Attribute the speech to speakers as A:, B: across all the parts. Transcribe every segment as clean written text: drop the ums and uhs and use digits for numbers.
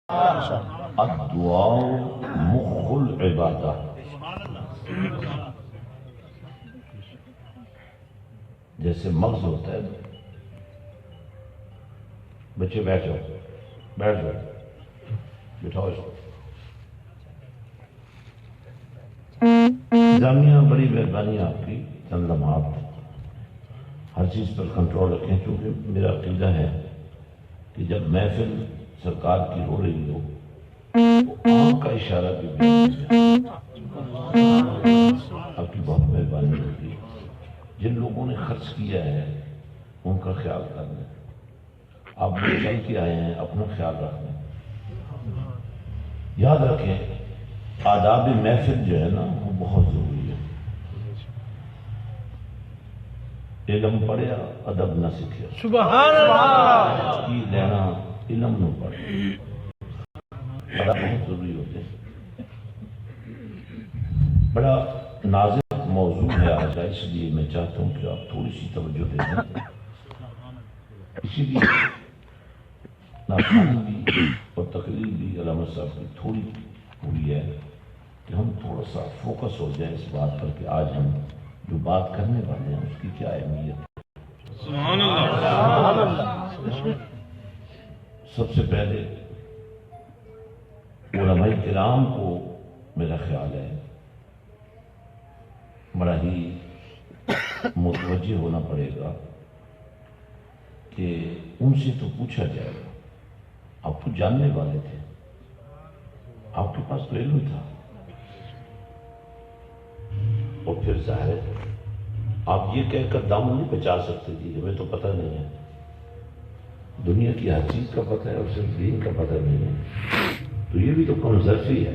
A: الدعاء مخ العبادہ. جیسے مغز ہوتا ہے. بچے بیٹھ جاؤ بٹھاؤ اس کو. جامعہ بڑی مہربانی آپ کی، چند لمحات ہر چیز پر کنٹرول رکھیں، کیونکہ میرا عقیدہ ہے کہ جب محفل سرکار کی ہو رہی ہو تو آنکھ کا اشارہ بھی آپ کی بہت مہربانی ہوگی. جن لوگوں نے خرچ کیا ہے ان کا خیال کرنا. آپ لوگ چل کے آئے ہیں، اپنا خیال رکھنا. یاد رکھیں آداب محفل جو ہے نا وہ بہت ضروری ہے. علم پڑھیا ادب نہ سیکھیا.
B: سبحان اللہ.
A: کی لینا علم نہ پڑھے بڑا بہت ضروری ہوتے ہیں. بڑا نازک موضوع ہے آج کا، اس لیے میں چاہتا ہوں کہ آپ تھوڑی سی توجہ دے دیں. اسی لیے ناخوانی بھی اور تقریر بھی علامہ صاحب کی تھوڑی ہوئی ہے کہ ہم تھوڑا سا فوکس ہو جائیں اس بات پر کہ آج ہم جو بات کرنے والے ہیں اس کی کیا اہمیت ہے.
B: سبحان اللہ.
A: سب سے پہلے علماء کرام کو میرا خیال ہے بڑا ہی متوجہ ہونا پڑے گا کہ ان سے تو پوچھا جائے گا. آپ تو جاننے والے تھے، آپ کے پاس تو علم تھا، اور پھر ظاہر ہے آپ یہ کہہ کر دامن نہیں بچا سکتے تھے ہمیں تو پتہ نہیں ہے. دنیا کی ہر چیز کا پتہ ہے اور صرف دین کا پتہ نہیں ہے، تو یہ بھی تو کم ظرفی ہے.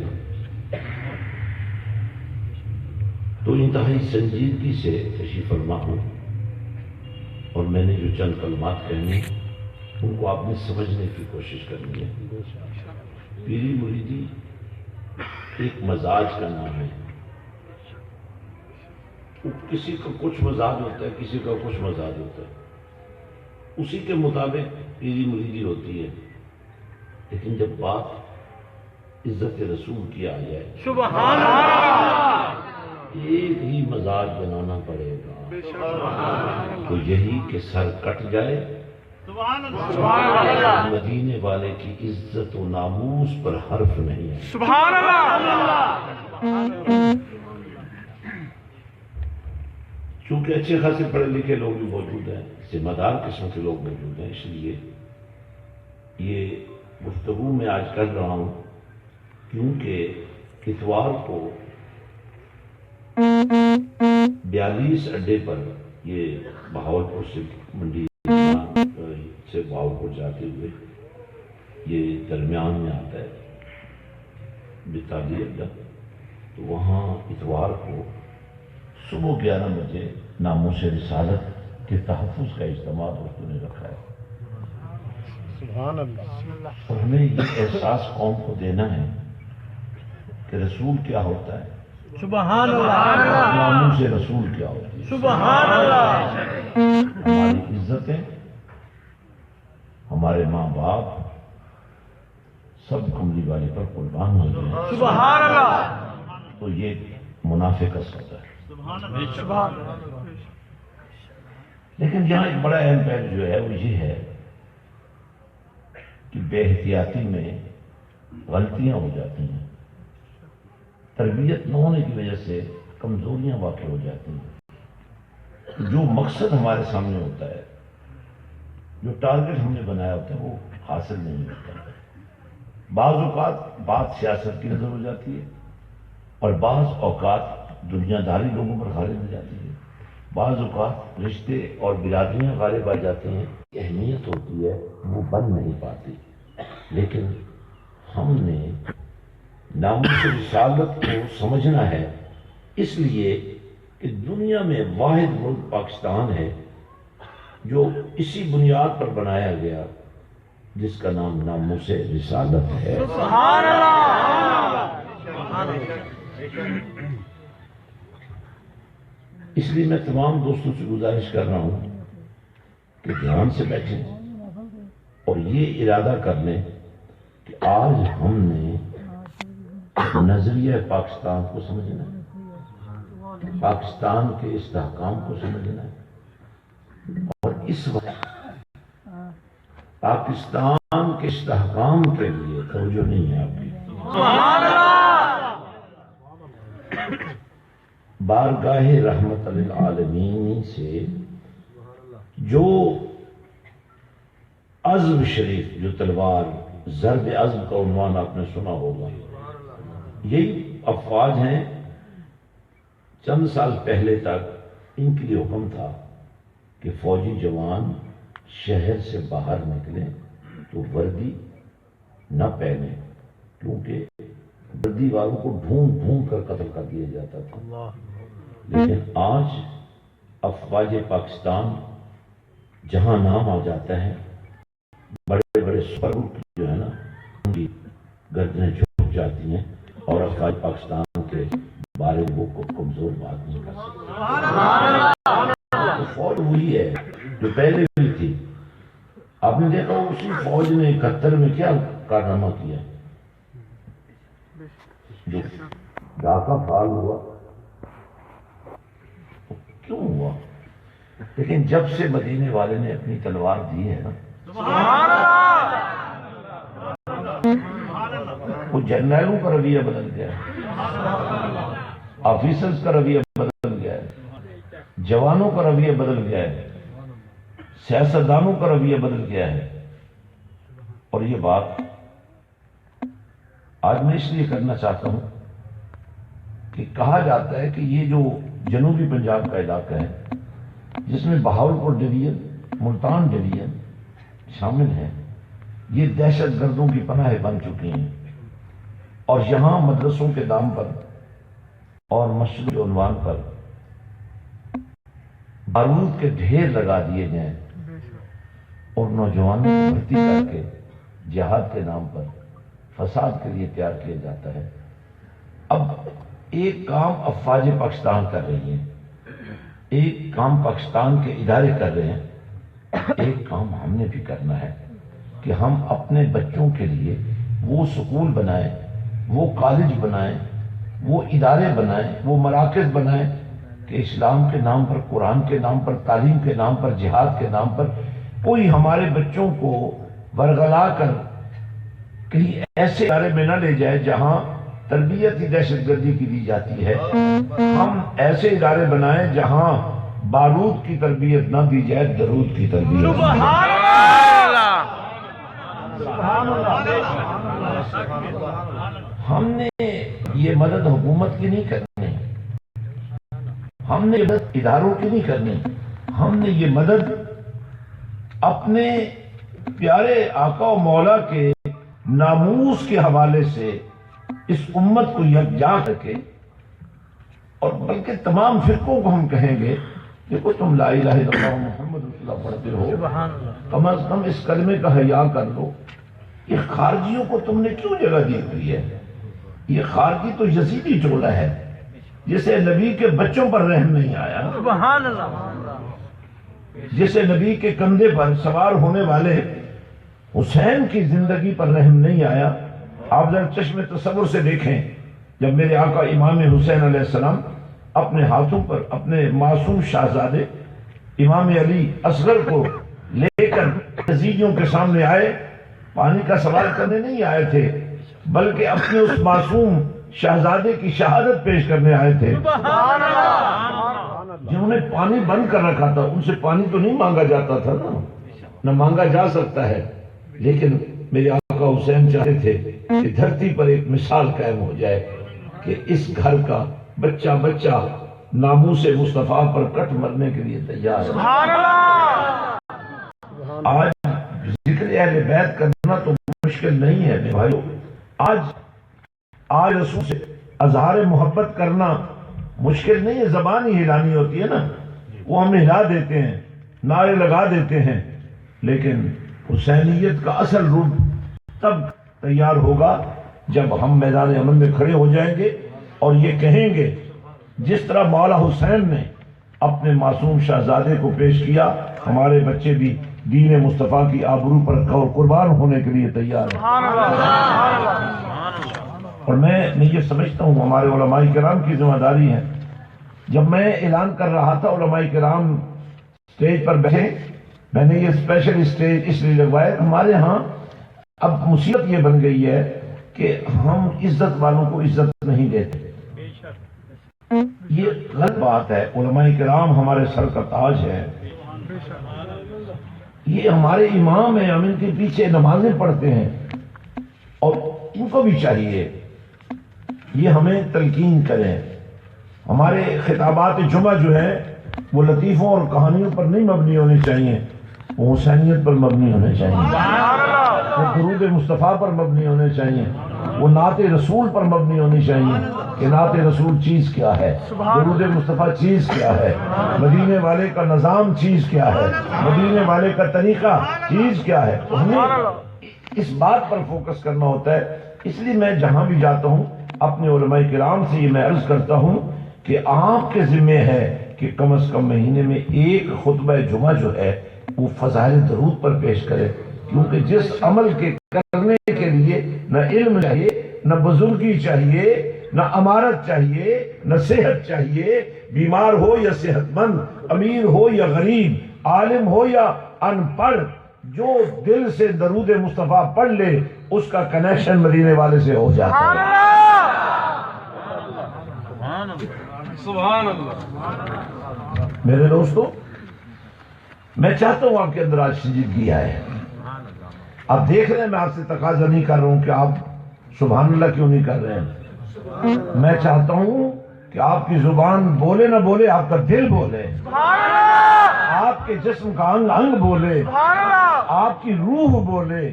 A: تو انتہائی سنجیدگی سے تشریف فرما ہوں، اور میں نے جو چند کلمات کہنے ان کو آپ نے سمجھنے کی کوشش کرنی ہے. پیری مریدی ایک مزاج کا نام ہے. کسی کا کچھ مزاج ہوتا ہے، کسی کا کچھ مزاج ہوتا ہے، اسی کے مطابق پیری مریدی ہوتی ہے. لیکن جب بات عزت رسول کی آ جائے
B: سبحان اللہ.
A: ایک ہی مزاج بنانا پڑے گا. تو یہی کہ سر کٹ جائے مدینے والے کی عزت و ناموس پر حرف نہیں ہے.
B: سبحان اللہ.
A: چونکہ اچھے خاصے پڑھے لکھے لوگ بھی موجود ہیں، ذمہ دار قسم کے لوگ موجود ہیں، اس لیے یہ گفتگو میں آج کر رہا ہوں کیونکہ اتوار کو 42 اڈے پر یہ بہاولپور سے منڈی سے بہاولپور جاتے ہوئے یہ درمیان میں آتا ہے 42 اڈا. تو وہاں اتوار کو صبح 11 بجے ناموس رسالت کے تحفظ کا اجتماع دوستوں نے رکھا ہے.
B: سبحان اللہ.
A: اور ہمیں یہ احساس قوم کو دینا ہے کہ رسول کیا ہوتا ہے،
B: سبحان اللہ.
A: ناموس رسول کیا ہوتی ہے.
B: سبحان اللہ.
A: ہماری عزتیں، ہمارے ماں باپ سب کملی والے پر قربان ہو گئے ہیں.
B: سبحان اللہ.
A: تو یہ منافع کا سودا ہے.
B: سبحان اللہ.
A: لیکن یہاں ایک بڑا اہم پہلو جو ہے وہ یہ ہے کہ بے احتیاطی میں غلطیاں ہو جاتی ہیں، تربیت نہ ہونے کی وجہ سے کمزوریاں واقع ہو جاتی ہیں. جو مقصد ہمارے سامنے ہوتا ہے، جو ٹارگٹ ہم نے بنایا ہوتا ہے وہ حاصل نہیں ہوتا. بعض اوقات بات سیاست کی نظر ہو جاتی ہے، اور بعض اوقات دنیا داری لوگوں پر غالب ہو جاتی ہے. بعض اوقات رشتے اور برادریاں غالب آ جاتے ہیں. اہمیت ہوتی ہے وہ بن نہیں پاتی. لیکن ہم نے ناموس رسالت کو سمجھنا ہے، اس لیے کہ دنیا میں واحد ملک پاکستان ہے جو اسی بنیاد پر بنایا گیا جس کا نام ناموس رسالت ہے.
B: سبحان اللہ.
A: اس لیے میں تمام دوستوں سے گزارش کر رہا ہوں کہ دھیان سے بیٹھیں اور یہ ارادہ کر لیں کہ آج ہم نے نظریہ پاکستان کو سمجھنا ہے، پاکستان کے استحکام کو سمجھنا ہے، اور اس وقت پاکستان کے استحکام کے لیے توجہ نہیں ہے آپ کی، بارگاہ رحمت للعالمین سے جو عزم شریف، جو تلوار ضرب عزم کا عنوان آپ نے سنا ہوگا، یہی افواج ہیں۔ چند سال پہلے تک ان کے لیے حکم تھا کہ فوجی جوان شہر سے باہر نکلیں تو وردی نہ پہنیں، کیونکہ وردی والوں کو ڈھونڈ ڈھونڈ کر قتل کر دیا جاتا تھا۔ لیکن آج افواج پاکستان جہاں نام آ جاتا ہے، بڑے بڑے سپر گروپ جو ہے نا، ان کی گردنیں جھک جاتی ہیں اور افواج پاکستان کے بارے وہ کو کمزور بات نہیں کر سکتے۔ فوج وہی ہے جو پہلے بھی تھی۔ آپ نے دیکھا اسی فوج نے 71 میں کیا کارنامہ کیا، جو ڈھاکہ فعال ہوا، کیوں ہوا؟ لیکن جب سے مدینے والے نے اپنی تلوار دی ہے نا، وہ جرنیلوں کا رویہ بدل گیا ہے، آفیسرز کا رویہ بدل گیا ہے، جوانوں کا رویہ بدل گیا ہے، سیاستدانوں کا رویہ بدل گیا ہے۔ اور یہ بات آج میں اس لیے کرنا چاہتا ہوں کہ کہا جاتا ہے کہ یہ جو جنوبی پنجاب کا علاقہ ہے، جس میں بہاولپور ڈویژن، ملتان ڈویژن شامل ہیں، یہ دہشت گردوں کی پناہ بن چکی ہیں، اور یہاں مدرسوں کے نام پر اور مسجد کے عنوان پر بارود کے ڈھیر لگا دیے جائیں اور نوجوانوں کو بھرتی کر کے جہاد کے نام پر فساد کے لیے تیار کیا جاتا ہے۔ اب ایک کام افواج پاکستان کر رہی ہیں، ایک کام پاکستان کے ادارے کر رہے ہیں، ایک کام ہم نے بھی کرنا ہے کہ ہم اپنے بچوں کے لیے وہ سکول بنائیں، وہ کالج بنائیں، وہ ادارے بنائیں، وہ مراکز بنائیں کہ اسلام کے نام پر، قرآن کے نام پر، تعلیم کے نام پر، جہاد کے نام پر کوئی ہمارے بچوں کو ورغلا کر کہیں ایسے ادارے میں نہ لے جائے جہاں تربیت ہی دہشت گردی کی دی جاتی ہے۔ ہم ایسے ادارے بنائیں جہاں بارود کی تربیت نہ دی جائے، درود کی تربیت۔ ہم نے یہ مدد حکومت کی نہیں کرنی، ہم نے یہ مدد اداروں کی نہیں کرنی، ہم نے یہ مدد اپنے پیارے آقا و مولا کے ناموس کے حوالے سے اس امت کو یکجا کر کے، اور بلکہ تمام فرقوں کو ہم کہیں گے، دیکھو تم لا الہ الا اللہ محمد رسول اللہ پڑھتے ہو، کم از کم اس کلمے کا حیا کر لو۔ یہ خارجیوں کو تم نے کیوں جگہ دی ہوئی ہے؟ یہ خارجی تو یزیدی ٹولہ ہے جسے نبی کے بچوں پر رحم نہیں آیا،
B: سبحان اللہ،
A: جسے نبی کے کندھے پر سوار ہونے والے حسین کی زندگی پر رحم نہیں آیا۔ آپ ذرا چشم تصور سے دیکھیں، جب میرے آقا امام حسین علیہ السلام اپنے ہاتھوں پر اپنے معصوم شہزادے امام علی اصغر کو لے کر یزیدیوں کے سامنے آئے، پانی کا سوال کرنے نہیں آئے تھے، بلکہ اپنے اس معصوم شہزادے کی شہادت پیش کرنے آئے تھے۔ جنہوں نے پانی بند کر رکھا تھا، ان سے پانی تو نہیں مانگا جاتا تھا نا، نہ مانگا جا سکتا ہے، لیکن میرے آقا حسین چاہتے تھے کہ دھرتی پر ایک مثال قائم ہو جائے کہ اس گھر کا بچہ بچہ ناموس مصطفیٰ پر کٹ مرنے کے لیے تیار ہے۔ آج ذکر اہل بیت کرنا تو مشکل نہیں ہے میرے بھائیو، آج رسول سے اظہار محبت کرنا مشکل نہیں ہے، زبان ہی ہلانی ہوتی ہے نا، وہ ہم ہلا دیتے ہیں، نعرے لگا دیتے ہیں، لیکن حسینیت کا اصل روپ تب تیار ہوگا جب ہم میدان عمل میں کھڑے ہو جائیں گے اور یہ کہیں گے جس طرح مولا حسین نے اپنے معصوم شہزادے کو پیش کیا، ہمارے بچے بھی دین مصطفیٰ کی آبرو پر قربان ہونے کے لیے تیار ہے.
B: سبحان اللہ سبحان اللہ
A: اور میں یہ سمجھتا ہوں ہمارے علماء کرام کی ذمہ داری ہے. جب میں اعلان کر رہا تھا علماء کرام اسٹیج پر بیٹھے، میں نے یہ اسپیشل اسٹیج اس لیے لگوایا. ہمارے ہاں اب مصیبت یہ بن گئی ہے کہ ہم عزت والوں کو عزت نہیں دیتے. یہ غلط بات ہے. علماء کرام ہمارے سر کا تاج ہے، یہ ہمارے امام ہیں، ہم ان کے پیچھے نمازیں پڑھتے ہیں اور ان کو بھی چاہیے یہ ہمیں تلقین کریں. ہمارے خطابات جمعہ جو ہیں وہ لطیفوں اور کہانیوں پر نہیں مبنی ہونے چاہیے، وہ حسینیت پر مبنی ہونے چاہیے، وہ درود مصطفیٰ پر مبنی ہونے چاہیے، وہ نعت رسول پر مبنی ہونی چاہیے کہ نعت رسول چیز کیا ہے، درود مصطفیٰ چیز کیا ہے، مدینے والے کا نظام چیز کیا ہے، مدینے والے کا طریقہ چیز کیا ہے. تو ہمیں اس بات پر فوکس کرنا ہوتا ہے. اس لیے میں جہاں بھی جاتا ہوں اپنے علماء کرام سے یہ میں عرض کرتا ہوں کہ آپ کے ذمہ ہے کہ کم از کم مہینے میں ایک خطبہ جمعہ جو ہے وہ فضائل درود پر پیش کرے. کیونکہ جس عمل کے کرنے کے لیے نہ علم چاہیے، نہ بزرگی چاہیے، نہ امارت چاہیے، نہ صحت چاہیے، بیمار ہو یا صحت مند، امیر ہو یا غریب، عالم ہو یا ان پڑھ، جو دل سے درود مصطفیٰ پڑھ لے اس کا کنیکشن مدینے والے سے ہو جاتا ہے.
B: سبحان اللہ.
A: میرے دوستو، میں چاہتا ہوں آپ کے اندر آج سنجیدگی آئے. آپ دیکھ رہے ہیں میں آپ سے تقاضا نہیں کر رہا ہوں کہ آپ سبحان اللہ کیوں نہیں کر رہے ہیں. میں چاہتا ہوں کہ آپ کی زبان بولے نہ بولے، آپ کا دل بولے، آپ کے جسم کا انگ انگ بولے، آپ کی روح بولے،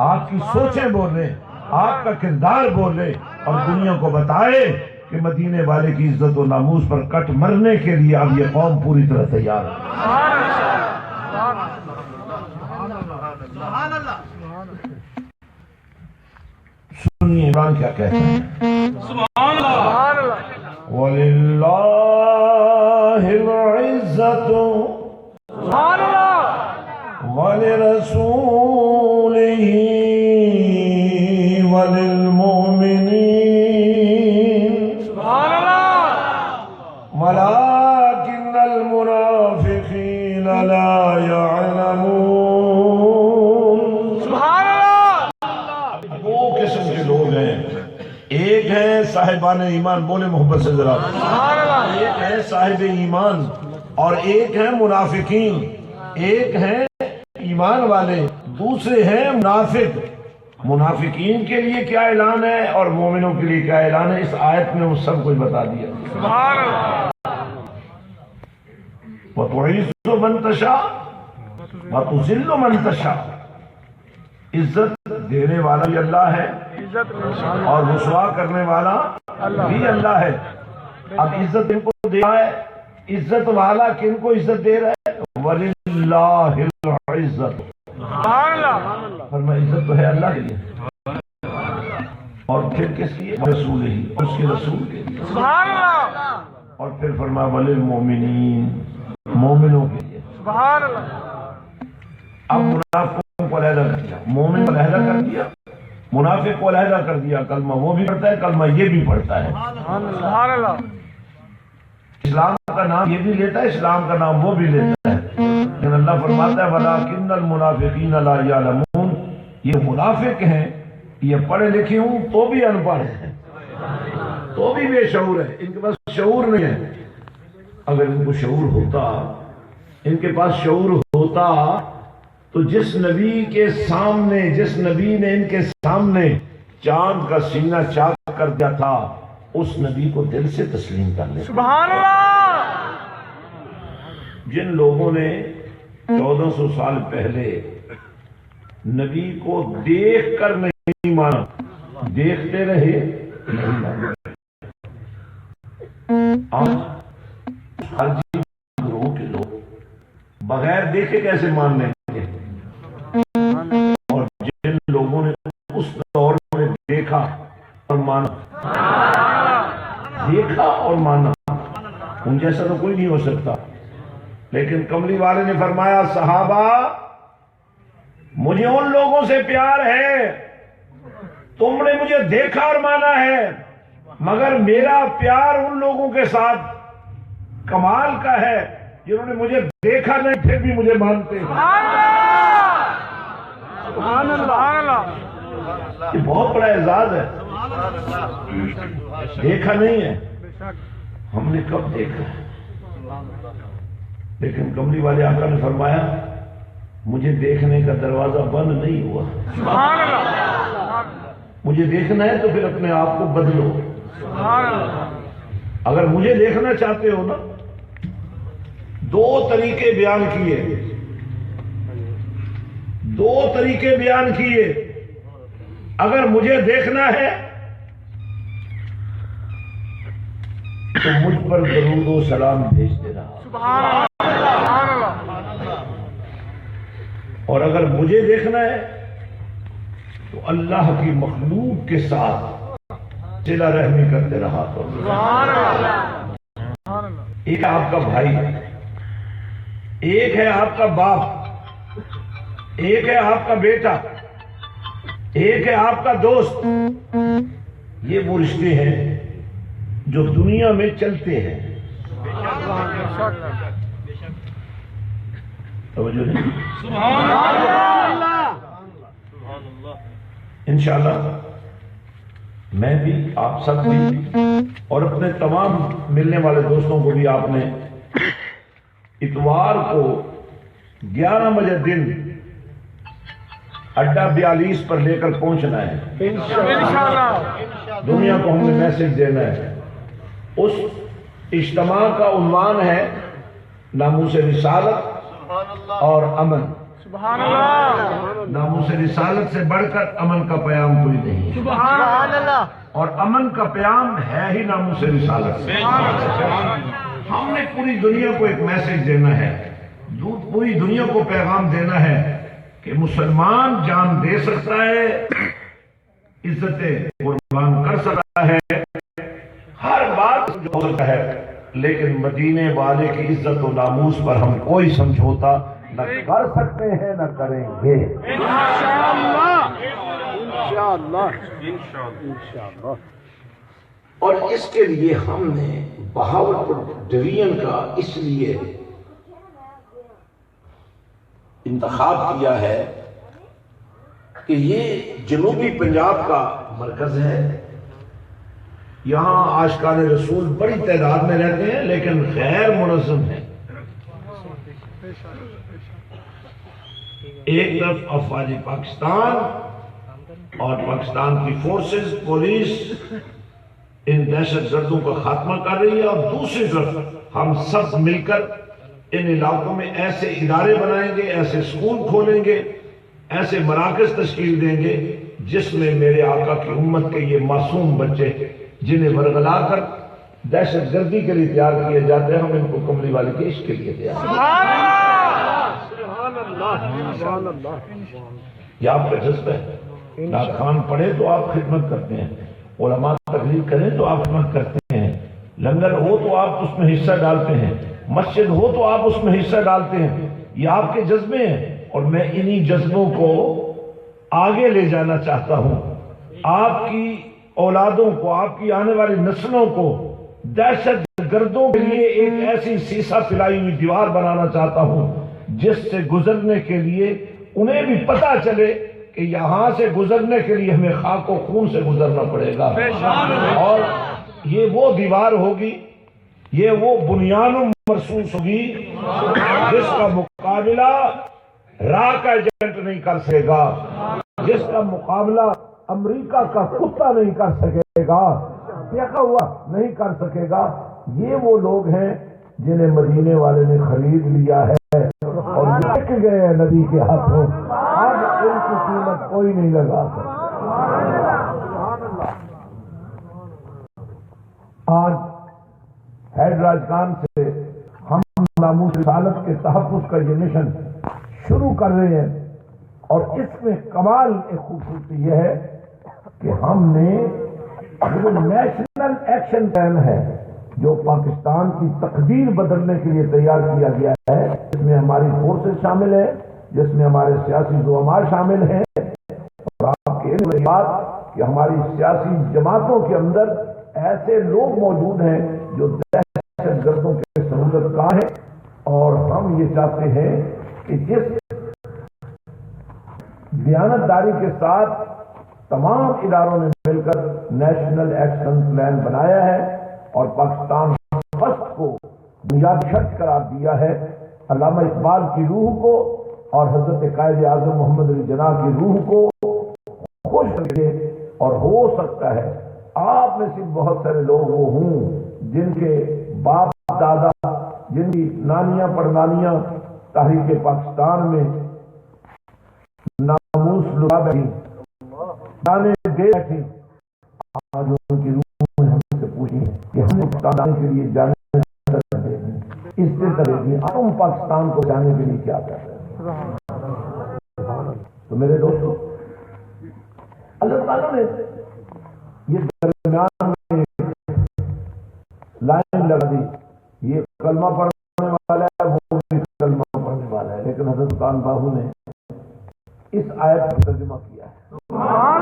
A: آپ کی سوچیں بولے، آپ کا کردار بولے، اور دنیا کو بتائے کہ مدینے والے کی عزت و ناموس پر کٹ مرنے کے لیے اب یہ قوم پوری طرح تیار ہے. سنیے عمران کیا کہتا ہے.
B: سبحان اللہ.
A: وَلِلَّهِ الْعِزَّةُ
B: سبحان اللہ.
A: وَلِرَسُولِهِ وَلِلْمُؤْمِنِينَ
B: سبحان اللہ.
A: وَلَكِنَّ الْمُنَافِقِينَ لَا يَعْلَمُونَ.
B: سبحان اللہ.
A: دو قسم کے لوگ ہیں. ایک ہے صاحبان ایمان، بولے محبت سے ذرا. ایک ہے صاحب ایمان اور ایک ہے منافقین. ایک ہے ایمان والے، دوسرے ہیں منافق. منافقین کے لیے کیا اعلان ہے اور مومنوں کے لیے کیا اعلان ہے، اس آیت میں وہ سب کچھ بتا دیا.
B: سبحان اللہ.
A: وَتُعِزُّ مَن تَشَاءُ وَتُذِلُّ مَن تَشَاءُ. عزت دینے والا بھی اللہ ہے اور رسوا کرنے والا بھی اللہ ہے. اب عزت ان کو دے رہا ہے. عزت والا کن کو عزت دے رہا ہے؟ وَلِلَّهِ الْعِزَّةُ.
B: سبحان اللہ.
A: فرمایا عزت تو ہے اللہ کے لیے، اور پھر کس لیے؟ رسول ہی، اس کے رسول کے لیے.
B: سبحان اللہ.
A: اور پھر فرمایا وَلِلْمُؤْمِنِينَ، مومنوں کے لیے.
B: سبحان اللہ.
A: اب منافقوں کو علیحدہ کر دیا، مومن کو علیحدہ کر دیا، منافق کو علیحدہ کر دیا. کلمہ وہ بھی پڑھتا ہے، کلمہ یہ بھی پڑھتا ہے.
B: سبحان اللہ.
A: اسلام کا نام یہ بھی لیتا ہے، اسلام کا نام وہ بھی لیتا ہے. لیکن اللہ فرماتا ہے وَلَٰكِنَّ الْمُنَافِقِينَ لَا يَعْلَمُونَ. یہ منافق ہیں، یہ پڑھے لکھے ہوں تو بھی ان پڑھ ہیں، تو بھی بے شعور ہے. ان کے پاس شعور نہیں ہے. اگر ان کو شعور ہوتا، ان کے پاس شعور ہوتا تو جس نبی کے سامنے، جس نبی نے ان کے سامنے چاند کا سینہ چاک کر دیا تھا، اس نبی کو دل سے تسلیم کر لے.
B: سبحان اللہ.
A: جن لوگوں نے 1400 سال پہلے نبی کو دیکھ کر نہیں مانا، دیکھتے رہے نہیں مانا. آج خارجی گروہ کے لوگ بغیر دیکھے کیسے مان لیں گے؟ اور جن لوگوں نے اس دور میں دیکھا اور مانا، دیکھا اور مانا، ان جیسا تو کوئی نہیں ہو سکتا. لیکن کملی والے نے فرمایا صحابہ مجھے ان لوگوں سے پیار ہے، تم نے مجھے دیکھا اور مانا ہے، مگر میرا پیار ان لوگوں کے ساتھ کمال کا ہے جنہوں نے مجھے دیکھا نہیں پھر بھی مجھے مانتے ہیں۔
B: سبحان اللہ۔
A: یہ بہت بڑا اعزاز ہے۔ دیکھا نہیں ہے، ہم نے کب دیکھا ہے، لیکن کملی والے آقا نے فرمایا مجھے دیکھنے کا دروازہ بند نہیں ہوا۔
B: سبحان اللہ۔
A: مجھے دیکھنا ہے تو پھر اپنے آپ کو بدلو۔
B: سبحان اللہ۔
A: اگر مجھے دیکھنا چاہتے ہو نا، دو طریقے بیان کیے، دو طریقے بیان کیے۔ اگر مجھے دیکھنا ہے تو مجھ پر درود و سلام بھیجتے رہا،
B: سبحان اللہ۔
A: اور اگر مجھے دیکھنا ہے تو اللہ کی مخلوق کے ساتھ صلہ رحمی کرتے رہا کرو۔
B: سبحان اللہ۔ سبحان اللہ۔
A: ایک آپ کا بھائی، ایک ہے آپ کا باپ، ایک ہے آپ کا بیٹا، ایک ہے آپ کا دوست۔ یہ وہ رشتے ہیں جو دنیا میں چلتے ہیں۔ توجہ نہیں؟ انشاءاللہ میں بھی، آپ سب بھی، اور اپنے تمام ملنے والے دوستوں کو بھی آپ نے اتوار کو 11 بجے دن اڈا 42 پر لے کر پہنچنا ہے۔
B: انشاءاللہ۔
A: دنیا کو ہم نے میسج دینا ہے۔ اس اجتماع کا عنوان ہے ناموس رسالت اور امن۔
B: سبحان اللہ۔
A: ناموس رسالت سے بڑھ کر امن کا پیام کوئی نہیں،
B: سبحان اللہ۔
A: اور امن کا پیام ہے ہی ناموس رسالت سے۔ ہم نے پوری دنیا کو ایک میسج دینا ہے، پوری دنیا کو پیغام دینا ہے کہ مسلمان جان دے سکتا ہے، عزتیں قربان کر سکتا ہے، ہر بات جو ہو سکتا ہے، لیکن مدینے والے کی عزت و ناموس پر ہم کوئی سمجھوتا نہ کر سکتے ہیں نہ کریں گے۔ اور اس کے لیے ہم نے بہاولپور ڈویژن کا اس لیے انتخاب کیا ہے کہ یہ جنوبی پنجاب کا مرکز ہے۔ یہاں عاشقان رسول بڑی تعداد میں رہتے ہیں لیکن غیر منظم ہیں۔ ایک طرف افواج پاکستان اور پاکستان کی فورسز، پولیس ان دہشت گردوں کا خاتمہ کر رہی ہے، اور دوسری طرف ہم سب مل کر ان علاقوں میں ایسے ادارے بنائیں گے، ایسے اسکول کھولیں گے، ایسے مراکز تشکیل دیں گے جس میں میرے آقا کی امت کے یہ معصوم بچے جنہیں ورگلا کر دہشت گردی کے لیے تیار کیے جاتے ہیں، ہم ان کو کملی والے کے عشق کے لیے تیار ہیں۔ یہ آپ کا جذبہ ہے۔ نعت خوان پڑھے تو آپ خدمت کرتے ہیں، علماء تقریر کریں تو آپ خدمت کرتے ہیں، لنگر ہو تو آپ اس میں حصہ ڈالتے ہیں، مسجد ہو تو آپ اس میں حصہ ڈالتے ہیں۔ یہ آپ کے جذبے ہیں، اور میں انہی جذبوں کو آگے لے جانا چاہتا ہوں۔ آپ کی اولادوں کو، آپ کی آنے والی نسلوں کو دہشت گردوں کے لیے ایک ایسی سیسا پھیلائی ہوئی دیوار بنانا چاہتا ہوں جس سے گزرنے کے لیے انہیں بھی پتا چلے کہ یہاں سے گزرنے کے لیے ہمیں خاک و خون سے گزرنا پڑے گا، اور یہ وہ دیوار ہوگی، یہ وہ بنیان مرصوص ہوگی جس کا مقابلہ راک ایجنٹ نہیں کر سکے گا، جس کا مقابلہ امریکہ کا کتا نہیں کر سکے گا، دیکھا ہوا نہیں کر سکے گا۔ یہ وہ لوگ ہیں جنہیں مدینے والے نے خرید لیا ہے اور بک گئے ہیں نبی کے ہاتھوں، اب ان کی قیمت کوئی نہیں لگا سکتا۔ آج ہیڈ راجکان سے ہم ناموس رسالت کے تحفظ کا یہ مشن شروع کر رہے ہیں، اور اس میں کمال ایک خوبصورتی یہ ہے کہ ہم نے جو نیشنل ایکشن پلان ہے جو پاکستان کی تقدیر بدلنے کے لیے تیار کیا گیا ہے، اس میں ہماری فورسز شامل ہے،
C: جس میں ہمارے سیاسی زعماء شامل ہیں، اور آپ کے علم بات کہ ہماری سیاسی جماعتوں کے اندر ایسے لوگ موجود ہیں جو دہشت گردوں کے سہولت کا ہیں، اور ہم یہ چاہتے ہیں کہ جس دیانتداری کے ساتھ تمام اداروں نے مل کر نیشنل ایکشن پلان بنایا ہے اور پاکستان فرسٹ کو بنیاد شرط قرار دیا ہے، علامہ اقبال کی روح کو اور حضرت قائد اعظم محمد علی جناح کی روح کو خوش رکھے، اور ہو سکتا ہے آپ میں سے بہت سارے لوگ وہ ہوں جن کے باپ دادا، جن کی نانیاں پڑنانیاں تحریک پاکستان میں ناموس لگا بیٹھی، جانے دے بیٹھی، آج ان کی روح میں ہم سے پوچھی کہ ہم نے پاکستان کے لیے جانے دے دی، اس سے دے دی، ہم پاکستان کو جانے کے لیے کیا کر رہے ہیں؟ تو میرے دوستو، اللہ تعالیٰ نے یہ درمیان میں لائن لگا دی، یہ کلمہ پڑھنے والا ہے، وہ بھی کلمہ پڑھنے والا ہے، لیکن حضرت سلطان باہو نے اس آیت کا ترجمہ کیا ہے۔
B: سبحان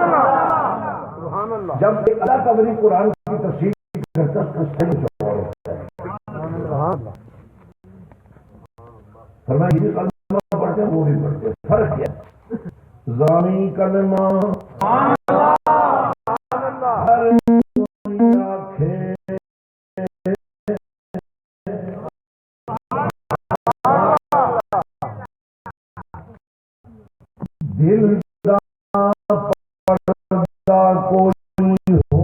B: اللہ۔
C: جب ایک اللہ کا ولی قرآن کی تفسیر کرتا ہے تو صحیح جواب ہوتا ہے۔ فرمایا یہ کلمہ پڑھتے ہیں وہ بھی پڑھتے ہیں، فرق کیا ہے؟ زانی کلمہ ہر آنکھیں دل دا پردہ کوئی ہو،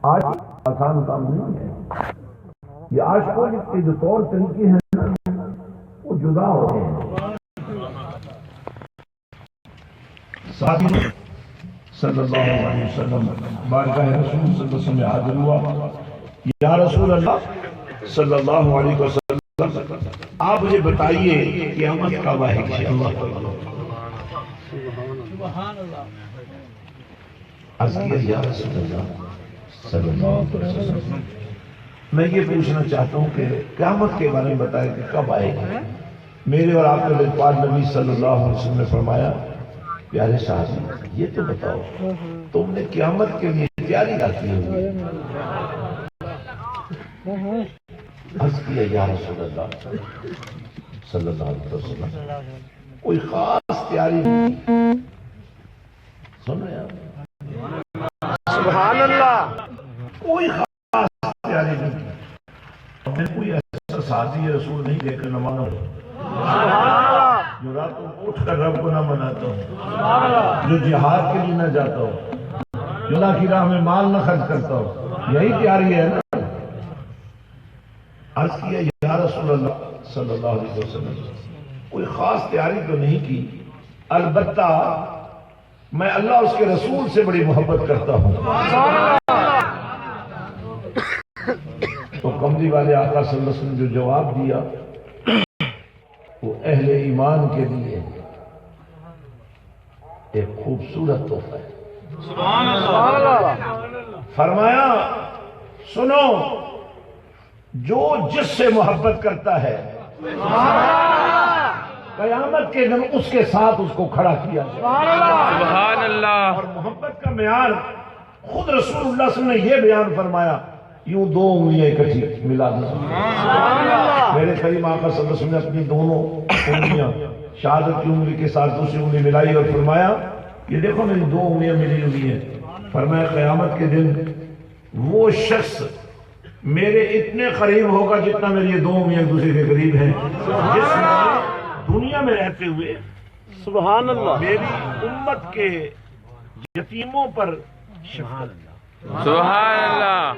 C: آج آسان کام نہیں ہے، یہ عاشقوں کے جو طور طریقے ہیں نا وہ جدا ہو رہے ہیں۔ ساتھی صلی اللہ علیہ وسلم بارگاہ رسول صلی اللہ علیہ وسلم میں حاضر ہوا، یا رسول اللہ صلی اللہ علیہ وسلم آپ مجھے بتائیے قیامت کب آئے گی؟ عرض کیا یا رسول اللہ صلی اللہ علیہ وسلم میں یہ پوچھنا چاہتا ہوں کہ قیامت کے بارے میں بتائیں کہ کب آئے گی؟ میرے اور آپ کے پاک نبی صلی اللہ علیہ وسلم نے فرمایا پیارے صاحب یہ تو بتاؤ تم نے قیامت کے لیے تیاری رکھی ہوئی؟ عرض کیا یا رسول اللہ صلی اللہ علیہ وسلم کوئی خاص تیاری نہیں، سن رہے ہیں
B: سبحان اللہ،
C: کوئی خاص تیاری نہیں، میں کوئی ایسا ساتھی رسول نہیں دیکھ کر نہ مانا جو رات کو اٹھ کر رب کو نہ مناتا ہو، جو جہاد کے لیے نہ جاتا ہو، جو اللہ کی راہ میں مال نہ خرچ کرتا ہو، یہی تیاری ہے نا۔ عرض کیا یا رسول اللہ صلی اللہ علیہ وسلم کوئی خاص تیاری تو نہیں کی، البتہ میں اللہ اس کے رسول سے بڑی محبت کرتا ہوں۔ تو کملی والے آقا صلی اللہ علیہ وسلم جو جواب دیا وہ اہل ایمان کے لیے ایک خوبصورت تحفہ ہے۔
B: سبحان اللہ۔
C: فرمایا سنو، جو جس سے محبت کرتا ہے قیامت کے دن اس کے ساتھ اس کو کھڑا کیا جائے۔
B: سبحان اللہ۔
C: اور محبت کا معیار خود رسول اللہ صلی اللہ علیہ وسلم نے یہ بیان فرمایا، یوں دو انگلیاں اکٹھی ملا دیں۔ میرے کریم آقا صلی اللہ علیہ وسلم نے اپنی دونوں انگلیاں شہادت کی انگلی کے ساتھ دوسری انگلی ملائی اور فرمایا یہ دیکھو میری دو انگلیاں ملی ہوئی ہیں۔ فرمایا قیامت کے دن وہ شخص میرے اتنے قریب ہوگا جتنا میری یہ دو انگلیاں دوسرے کے قریب ہیں، جس نے دنیا میں رہتے ہوئے
B: سبحان اللہ
C: میری امت کے یتیموں پر شفقت۔
B: سبحان اللہ۔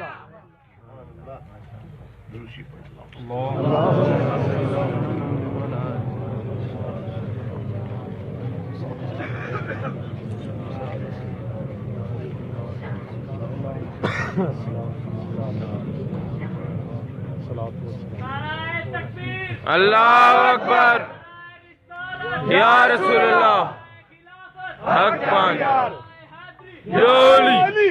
B: اللہ اکبر، یا رسول اللہ، حق پان، یا علی،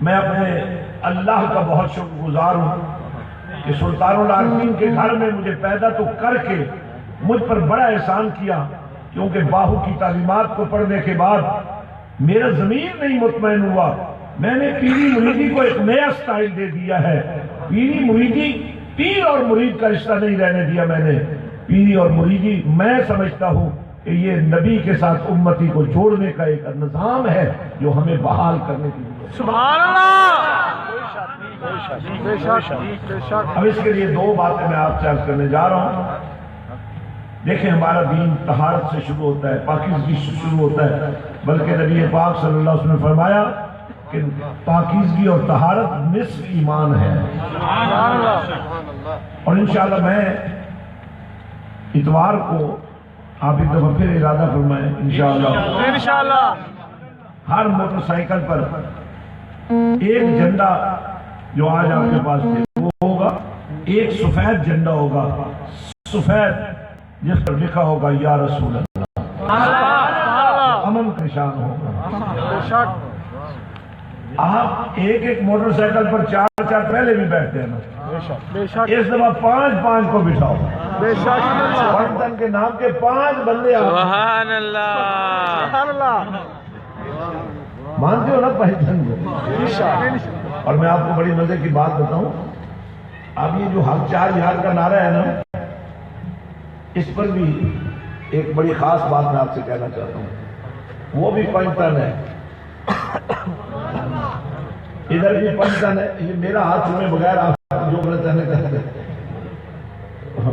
C: میں اپنے اللہ کا بہت شکر گزار ہوں کہ سلطان العارفین کے گھر میں مجھے پیدا تو کر کے مجھ پر بڑا احسان کیا، کیونکہ باہو کی تعلیمات کو پڑھنے کے بعد میرا ضمیر نہیں مطمئن ہوا، میں نے پیری مریدی کو ایک نیا سٹائل دے دیا ہے۔ پیری مریدی پیر اور مرید کا رشتہ نہیں رہنے دیا میں نے، پیری اور مریدی میں سمجھتا ہوں کہ یہ نبی کے ساتھ امتی کو جوڑنے کا ایک نظام ہے جو ہمیں بحال کرنے کی ضرورت ہے۔
B: سبحان اللہ۔
C: اب اس کے لیے دو باتیں میں آپ سے عرض کرنے جا رہا ہوں۔ دیکھیں ہمارا دین طہارت سے شروع ہوتا ہے، پاکیزگی سے شروع ہوتا ہے، بلکہ نبی پاک صلی اللہ علیہ وسلم نے فرمایا کہ پاکیزگی اور طہارت نصف ایمان ہے۔ اور انشاءاللہ میں اتوار کو آپ ایک دفعہ پھر ارادہ فرمائیں انشاءاللہ ہر موٹر سائیکل پر ایک جھنڈا جو آج آپ کے پاس ہے وہ ہوگا، ایک سفید جھنڈا ہوگا، سفید، جس پر لکھا ہوگا یا رسول اللہ، امن کا نشان ہوگا۔ آپ ایک ایک موٹر سائیکل پر چار چار پہلے بھی بیٹھتے ہیں نا، اس دفعہ پانچ پانچ کو بٹھاؤ، وطن کے نام کے 5 بندے آپ
B: سبحان اللہ۔
C: مانتے ہو نا پہچان کو؟ اور میں آپ کو بڑی مزے کی بات بتاؤں، اب یہ جو حق 4 یار کا نعرہ ہے نا، اس پر بھی ایک بڑی خاص بات میں آپ سے کہنا چاہتا ہوں، وہ بھی 5 ٹن ہے، ادھر بھی 5 ٹن ہے، یہ میرا ہاتھ چھوڑے بغیر آپ جو غلط ہے کہتے ہیں۔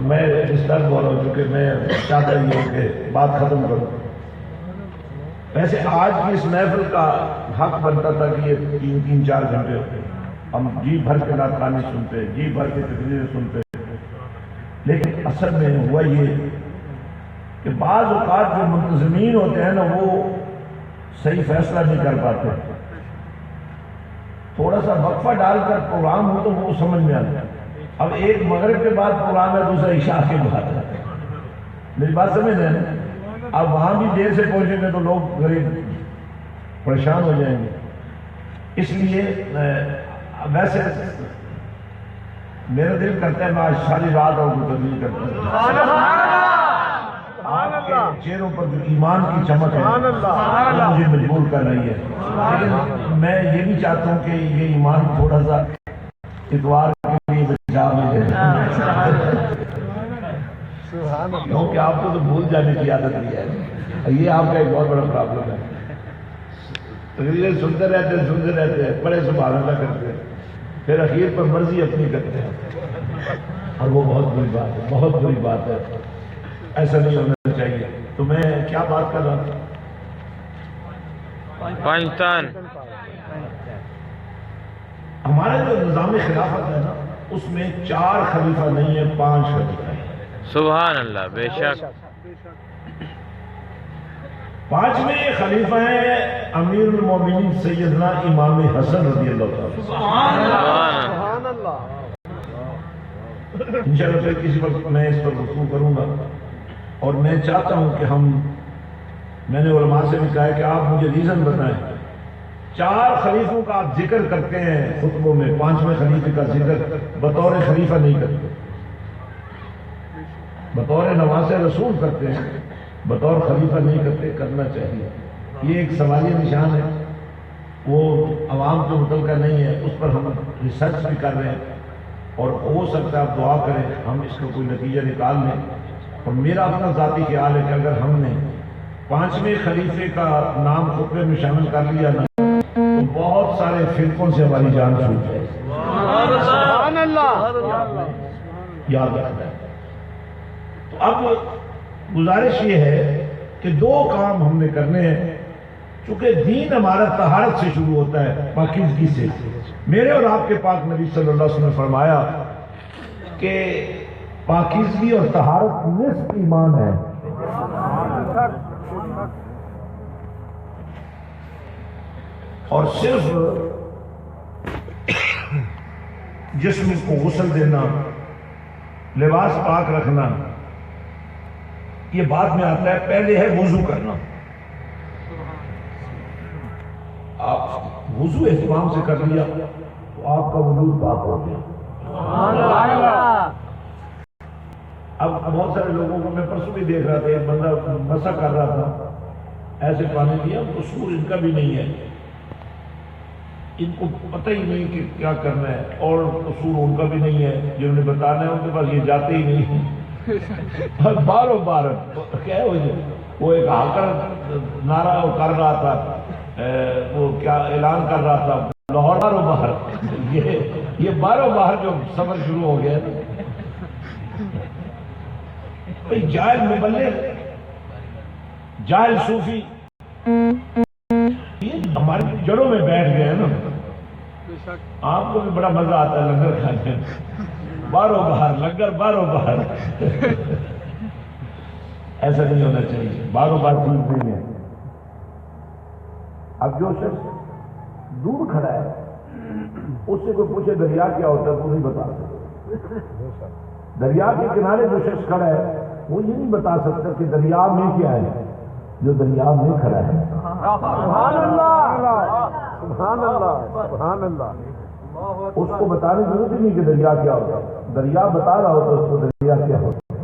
C: میں ڈسٹرب ہو رہا ہوں کیونکہ میں چاہتا ہی ہوں کہ بات ختم کروں۔ ویسے آج کی اس محفل کا حق بنتا تھا کہ یہ 3-4 گھنٹے ہوتے، ہم جی بھر کے نعت خوانی سنتے، جی بھر کے تقریریں سنتے، لیکن اصل میں ہوا یہ کہ بعض اوقات جو منتظمین ہوتے ہیں نا وہ صحیح فیصلہ نہیں کر پاتے، تھوڑا سا وقفہ ڈال کر پروگرام ہو تو وہ سمجھ میں آتا ہے۔ اب ایک مغرب کے بعد پروگرام ہے، دوسرا عشاء کے بعد ہے، میری بات سمجھ رہے ہیں؟ اب وہاں بھی دیر سے پہنچیں گے تو لوگ غریب پریشان ہو جائیں گے، اس لیے ویسے میرا دل کرتا ہے میں آج ساری رات اور تبدیل کرتا ہوں، چہروں پر جو ایمان کی چمک ہے وہ مجھے مجبور کر رہی ہے، لیکن میں یہ بھی چاہتا ہوں کہ یہ ایمان تھوڑا سا اتوار کے لیے بچا ملے، کیونکہ آپ کو تو بھول جانے کی عادت بھی ہے، یہ آپ کا ایک بہت بڑا پرابلم ہے، تقریریں سنتے رہتے ہیں، بڑے سبحان اللہ کرتے ہیں، پھر اخیر پر مرضی اپنی کرتے ہیں، اور وہ بہت بری بات ہے، بہت بری بات ہے، ایسا نہیں ہونا چاہیے۔ تو میں کیا بات کر رہا تھا؟
B: پاکستان
C: ہمارا جو نظام خلافت ہے نا اس میں 4 خلیفہ نہیں ہے، 5 خلیفہ ہیں۔
B: سبحان اللہ، بے شک۔
C: 5ویں خلیفہ ہیں امیر المومنین سیدنا امام حسن رضی اللہ تعالیٰ۔
B: سبحان
D: اللہ۔
C: انشاءاللہ پھر کسی وقت میں اس پر گفتگو کروں گا، اور میں چاہتا ہوں کہ میں نے علماء سے بھی کہا ہے کہ آپ مجھے ریزن بتائیں، 4 خلیفوں کا آپ ذکر کرتے ہیں خطبوں میں، 5ویں خلیفے کا ذکر بطور خلیفہ نہیں کرتے، بطور نواسے رسول کرتے ہیں، بطور خلیفہ نہیں کرتے، کرنا چاہیے۔ یہ ایک سوالی نشان ہے، وہ عوام کے متعلقہ نہیں ہے، اس پر ہم ریسرچ بھی کر رہے ہیں، اور ہو سکتا ہے آپ دعا کریں ہم اس کا کوئی نتیجہ نکال لیں۔ اور میرا اپنا ذاتی خیال ہے کہ اگر ہم نے 5ویں خلیفے کا نام خطبے میں شامل کر لیا نا تو بہت سارے فرقوں سے ہماری جان چھوٹ جائے،
D: سبحان اللہ۔
C: یاد رکھنا ہے۔ تو اب گزارش یہ ہے کہ 2 کام ہم نے کرنے ہیں، چونکہ دین ہمارا طہارت سے شروع ہوتا ہے، پاکیزگی سے۔ میرے اور آپ کے پاک نبی صلی اللہ علیہ وسلم نے فرمایا کہ پاکیزگی اور طہارت نصف ایمان ہے۔ اور صرف جسم کو غسل دینا، لباس پاک رکھنا، یہ بعد میں آتا ہے، پہلے ہے وضو کرنا۔ آپ وضو اہتمام سے کر لیا تو آپ کا وجود پاک ہو گیا. اب بہت سارے لوگوں کو میں پرسوں بھی دیکھ رہا تھا، ایک بندہ مسا کر رہا تھا، ایسے پانی دیا، قصور ان کا بھی نہیں ہے، ان کو پتہ ہی نہیں کہ کیا کرنا ہے، اور قصور ان کا بھی نہیں ہے، جنہوں نے بتانا ہے ان کے پاس یہ جاتے ہی نہیں ہیں. باروں بار کیا وہ ایک ہاکر نعرہ وہ کر رہا تھا، وہ کیا اعلان کر رہا تھا، لاہور باروں باہر. یہ باروں باہر جو سفر شروع ہو گیا. جاہل مبلغ، جاہل صوفی یہ ہماری جڑوں میں بیٹھ گئے ہیں نا. آپ کو بھی بڑا مزہ آتا ہے لنگر کھانے میں، باروں باہر لنگر، باروں باہر. ایسا نہیں ہونا چاہیے، باروں باہر ٹھیک نہیں ہے. اب جو شخص دور کھڑا ہے اس سے کوئی پوچھے دریا کیا ہوتا ہے وہ نہیں بتا سکتا. دریا کے کنارے جو شخص کھڑا ہے وہ یہ نہیں بتا سکتا کہ دریا میں کیا ہے جو دریا میں کھڑا ہے.
D: سبحان اللہ، سبحان اللہ، سبحان اللہ.
C: اس کو بتانے کی ضرورت ہی نہیں کہ دریا کیا ہوتا ہے، دریا بتا رہا ہوتا ہے اس کو دریا کیا ہوتا ہے.